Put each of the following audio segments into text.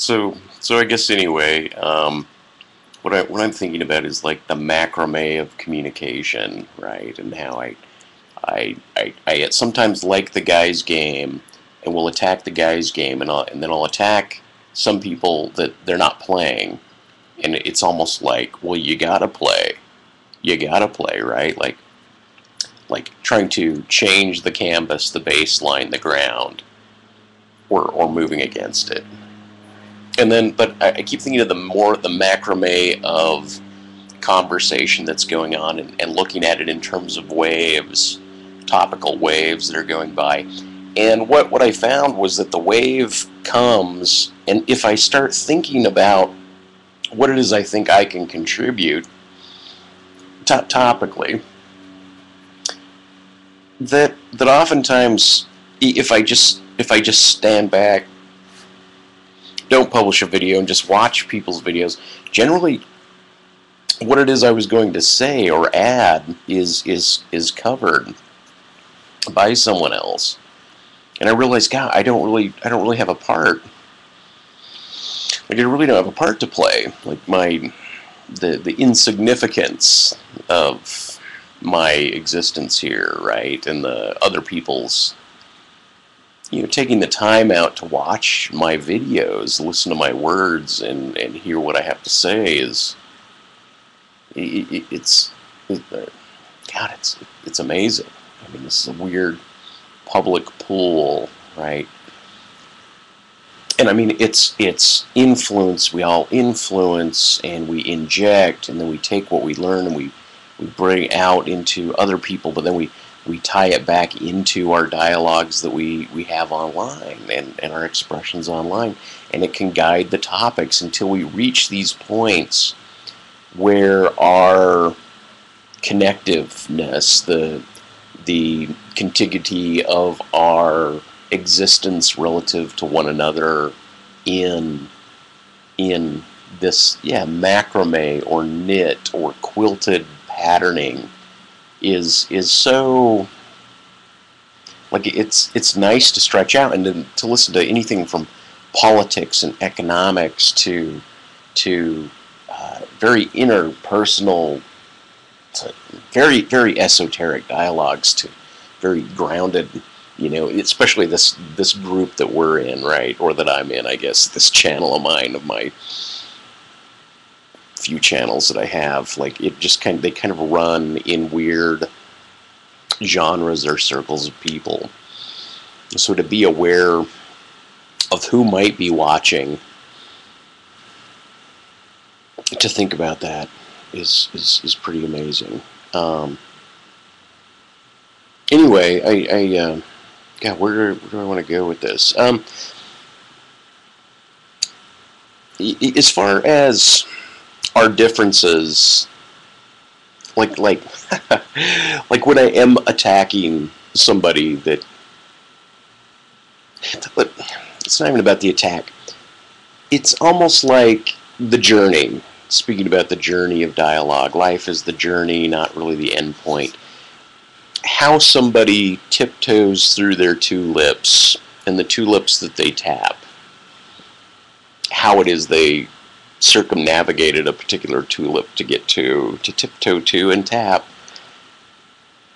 So I guess anyway, what I'm thinking about is like the macrame of communication, right? And how I sometimes like the guy's game, and will attack the guy's game, and then I'll attack some people that they're not playing, and it's almost like, well, you gotta play, right? Like trying to change the canvas, the baseline, the ground, or moving against it. And then, but I keep thinking of the macrame of conversation that's going on, and looking at it in terms of waves, topical waves that are going by. And what I found was that the wave comes, and if I start thinking about what it is I think I can contribute topically, that oftentimes, if I just stand back, don't publish a video, and just watch people's videos, generally what it is I was going to say or add is covered by someone else. And I realized, God, I don't really have a part. Like, I really don't have a part to play. Like the insignificance of my existence here, right? And the other people's, taking the time out to watch my videos, listen to my words, and hear what I have to say is, God, it's amazing. I mean, this is a weird public pool, right? And I mean, it's influence. We all influence, and we inject, and then we take what we learn and we bring out into other people, but then we tie it back into our dialogues that we have online, and our expressions online, and it can guide the topics until we reach these points where our connectiveness, the contiguity of our existence relative to one another in this macrame or knit or quilted patterning is so, like, it's nice to stretch out and to listen to anything from politics and economics to very interpersonal, to very, very esoteric dialogues, to very grounded, especially this group that we're in, right, or that I'm in, I guess, this channel of mine, of my few channels that I have. Like, it just they kind of run in weird genres or circles of people. So to be aware of who might be watching, to think about that is pretty amazing. Anyway, God, where do I want to go with this? As far as our differences, like like when I am attacking somebody, that it's not even about the attack. It's almost like the journey. Speaking about the journey of dialogue, life is the journey, not really the end point. How somebody tiptoes through their two lips, and the two lips that they tap, how it is they circumnavigated a particular tulip to get to tiptoe to and tap.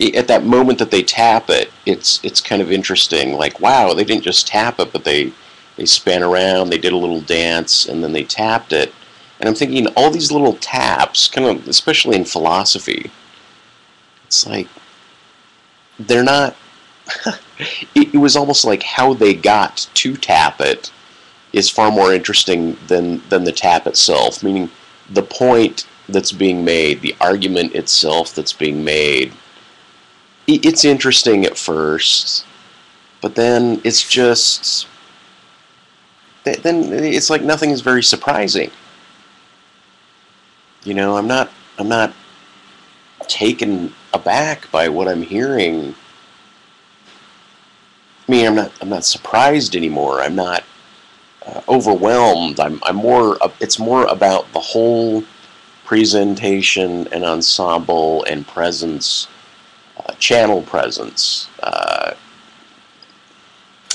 At that moment that they tap it, it's kind of interesting. Like, wow, they didn't just tap it, but they span around, they did a little dance, and then they tapped it. And I'm thinking, all these little taps, kind of, especially in philosophy, it's like, they're not, it was almost like how they got to tap it is far more interesting than the tap itself, meaning the point that's being made, the argument itself that's being made. It's interesting at first, but then it's just, then it's like nothing is very surprising. I'm not taken aback by what I'm hearing. I mean, I'm not surprised anymore. I'm not overwhelmed. I'm more. It's more about the whole presentation and ensemble and presence, channel presence,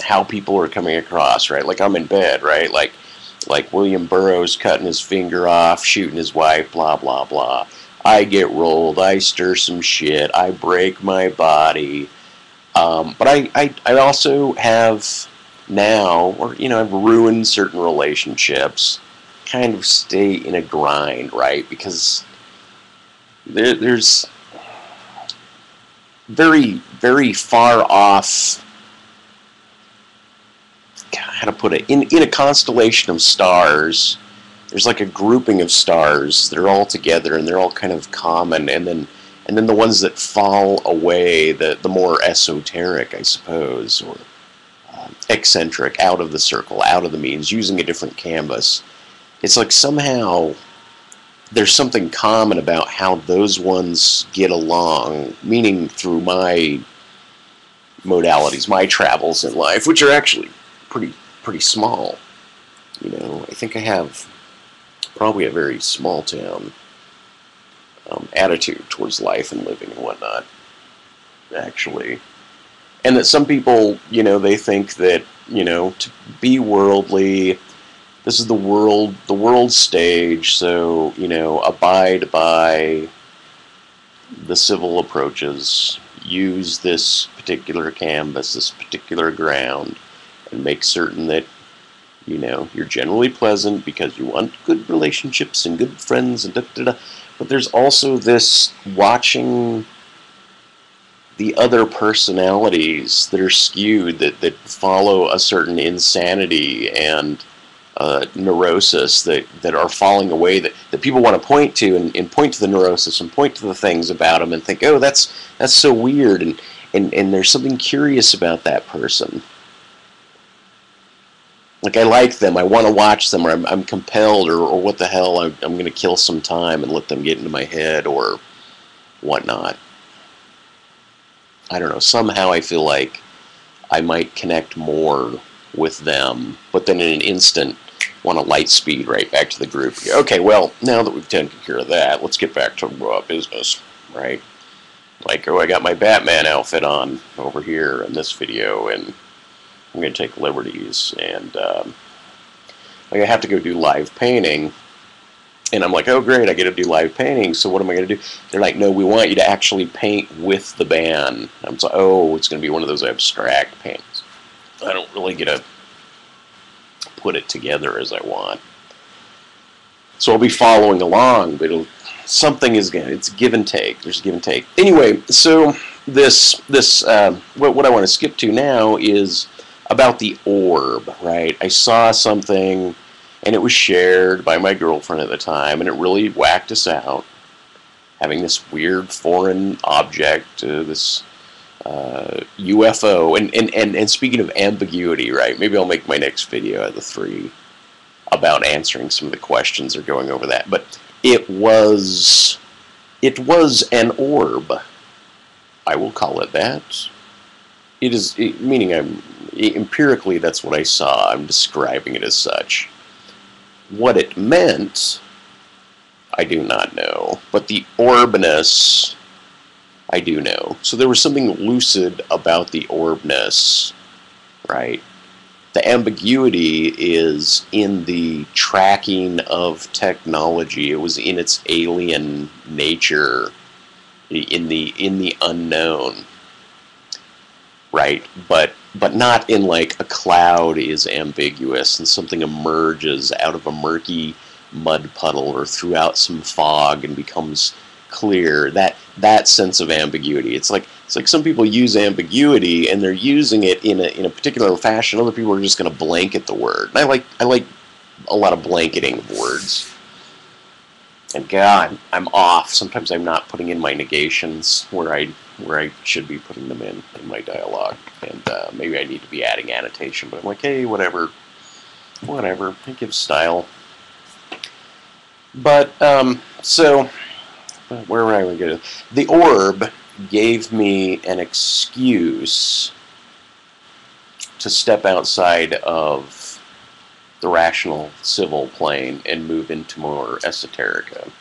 how people are coming across. Right, like I'm in bed. Right, like Like William Burroughs cutting his finger off, shooting his wife, blah, blah, blah. I get rolled, I stir some shit, I break my body. But I also have now, or, I've ruined certain relationships, kind of stay in a grind, right? Because there's very, very far off, how to put it, in a constellation of stars, there's like a grouping of stars that are all together and they're all kind of common, and then the ones that fall away, the more esoteric, I suppose, or eccentric, out of the circle, out of the means, using a different canvas. It's like somehow there's something common about how those ones get along, meaning through my modalities, my travels in life, which are actually pretty small. I think I have probably a very small town attitude towards life and living and whatnot, actually. And that some people, they think that, to be worldly, this is the world stage, so, abide by the civil approaches, use this particular canvas, this particular ground, and make certain that, you're generally pleasant because you want good relationships and good friends and da-da-da. But there's also this watching the other personalities that are skewed, that follow a certain insanity and neurosis that are falling away, that people want to point to and point to the neurosis and point to the things about them and think, oh, that's so weird, and there's something curious about that person. Like, I like them, I want to watch them, or I'm compelled, or what the hell, I'm going to kill some time and let them get into my head, or whatnot. I don't know, somehow I feel like I might connect more with them, but then in an instant want to light speed right back to the group. Okay, well, now that we've taken care of that, let's get back to business, right? Like, oh, I got my Batman outfit on over here in this video, and I'm going to take liberties, and I have to go do live painting, and I'm like, oh great, I get to do live painting, so what am I going to do? They're like, no, we want you to actually paint with the band. I'm like, oh, it's going to be one of those abstract paintings. I don't really get to put it together as I want. So I'll be following along, but it's give and take. There's give and take. Anyway, so what I want to skip to now is about the orb, right? I saw something, and it was shared by my girlfriend at the time, and it really whacked us out, having this weird foreign object, this UFO, and speaking of ambiguity, right? Maybe I'll make my next video out of the 3 about answering some of the questions or going over that. But it was an orb. I will call it that. Meaning empirically, that's what I saw. I'm describing it as such. What it meant, I do not know. But the orbness, I do know. So there was something lucid about the orbness, right? The ambiguity is in the tracking of technology. It was in its alien nature, in the unknown. Right, but not in like a cloud is ambiguous and something emerges out of a murky mud puddle or throughout some fog and becomes clear. That sense of ambiguity. It's like some people use ambiguity and they're using it in a particular fashion. Other people are just going to blanket the word. And I like a lot of blanketing of words. And God, I'm off. Sometimes I'm not putting in my negations where I should be putting them in my dialogue. And maybe I need to be adding annotation, but I'm like, hey, whatever. It gives style. But, so, where were I going to go? The orb gave me an excuse to step outside of the rational civil plane and move into more esoterica.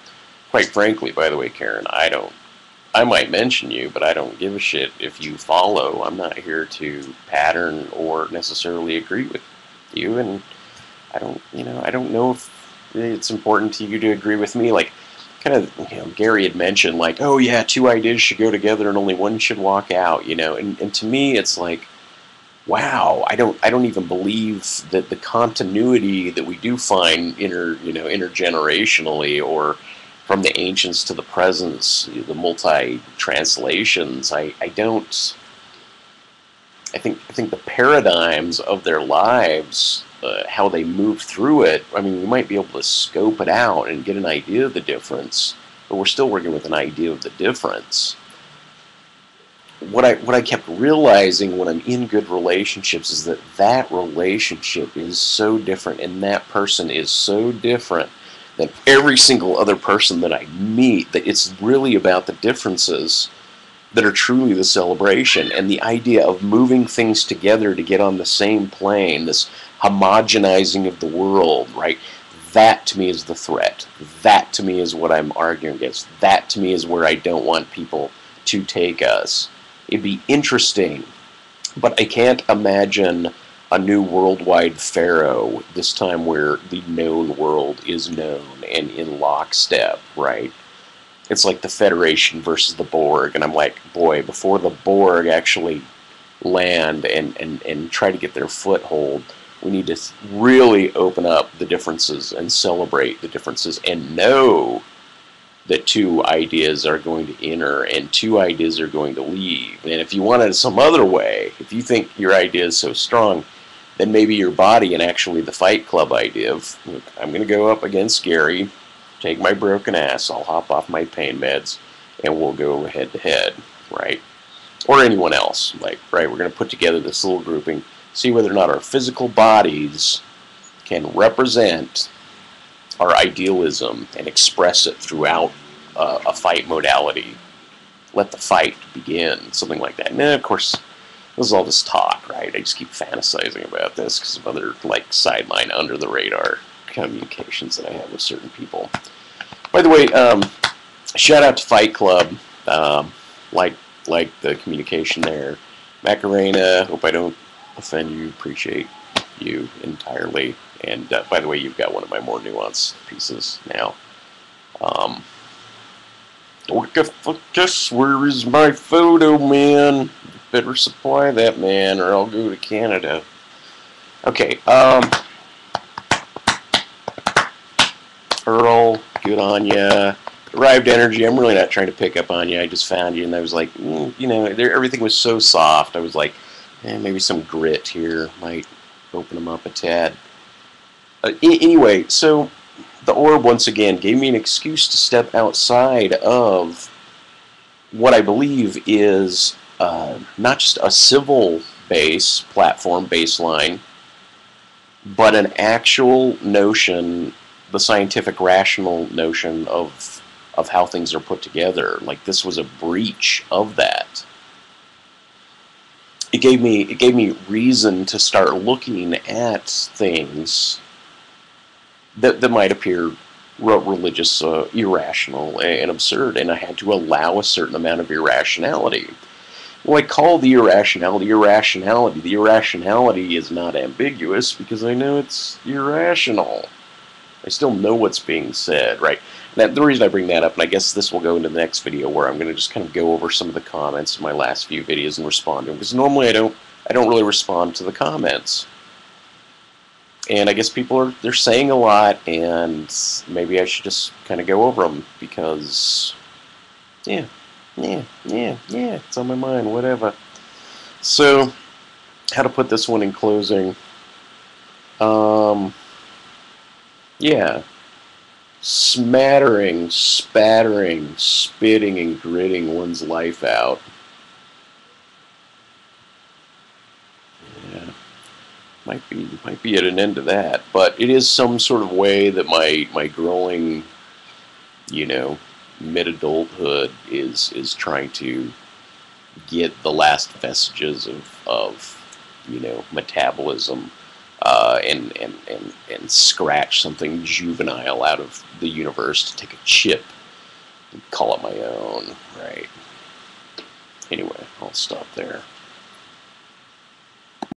Quite frankly, by the way, Karen, I might mention you, but I don't give a shit if you follow. I'm not here to pattern or necessarily agree with you, and I don't know if it's important to you to agree with me. Like, kind of, Gary had mentioned, like, oh yeah, two ideas should go together and only one should walk out, and to me, it's like, wow, I don't even believe that the continuity that we do find intergenerationally, or from the ancients to the presents, the multi translations. I think the paradigms of their lives, how they move through it. I mean, we might be able to scope it out and get an idea of the difference, but we're still working with an idea of the difference. What I kept realizing when I'm in good relationships is that that relationship is so different, and that person is so different than every single other person that I meet, that it's really about the differences that are truly the celebration, and the idea of moving things together to get on the same plane, this homogenizing of the world, right? That to me is the threat. That to me is what I'm arguing against. That to me is where I don't want people to take us. It'd be interesting, but I can't imagine a new worldwide pharaoh, this time where the known world is known and in lockstep, right? It's like the Federation versus the Borg, and I'm like, boy, before the Borg actually land and try to get their foothold, we need to really open up the differences and celebrate the differences, and know that two ideas are going to enter and two ideas are going to leave. And if you want it some other way, if you think your idea is so strong, then maybe your body, and actually the Fight Club idea of, look, I'm going to go up against Gary, take my broken ass, I'll hop off my pain meds, and we'll go head to head, right? Or anyone else, like, right, we're going to put together this little grouping, see whether or not our physical bodies can represent our idealism and express it throughout a fight modality. Let the fight begin, something like that. And then, of course, this is all just talk, right? I just keep fantasizing about this because of other, like, sideline, under the radar communications that I have with certain people. By the way, shout out to Fight Club. Like the communication there. Macarena, hope I don't offend you. Appreciate you entirely. And by the way, you've got one of my more nuanced pieces now. What the fuck? Just where is my photo, man? Better supply that, man, or I'll go to Canada. Okay, Earl, good on ya. Derived energy, I'm really not trying to pick up on you. I just found you, and I was like, everything was so soft. I was like, maybe some grit here might open them up a tad. Anyway, so the orb, once again, gave me an excuse to step outside of what I believe is not just a civil base, platform, baseline, but an actual notion, the scientific, rational notion of how things are put together. Like, this was a breach of that. It gave me reason to start looking at things that might appear religious, irrational, and absurd, and I had to allow a certain amount of irrationality. Well, I call the irrationality irrationality. The irrationality is not ambiguous because I know it's irrational. I still know what's being said, right? Now, the reason I bring that up, and I guess this will go into the next video where I'm going to just kind of go over some of the comments in my last few videos and respond to them, because normally I don't really respond to the comments. And I guess people they're saying a lot, and maybe I should just kind of go over them because, yeah, it's on my mind, whatever. So, how to put this one in closing? Yeah, smattering, spattering, spitting, and gritting one's life out. Yeah, might be at an end to that, but it is some sort of way that my growing, mid-adulthood is trying to get the last vestiges of metabolism, and scratch something juvenile out of the universe to take a chip and call it my own, right? Anyway, I'll stop there.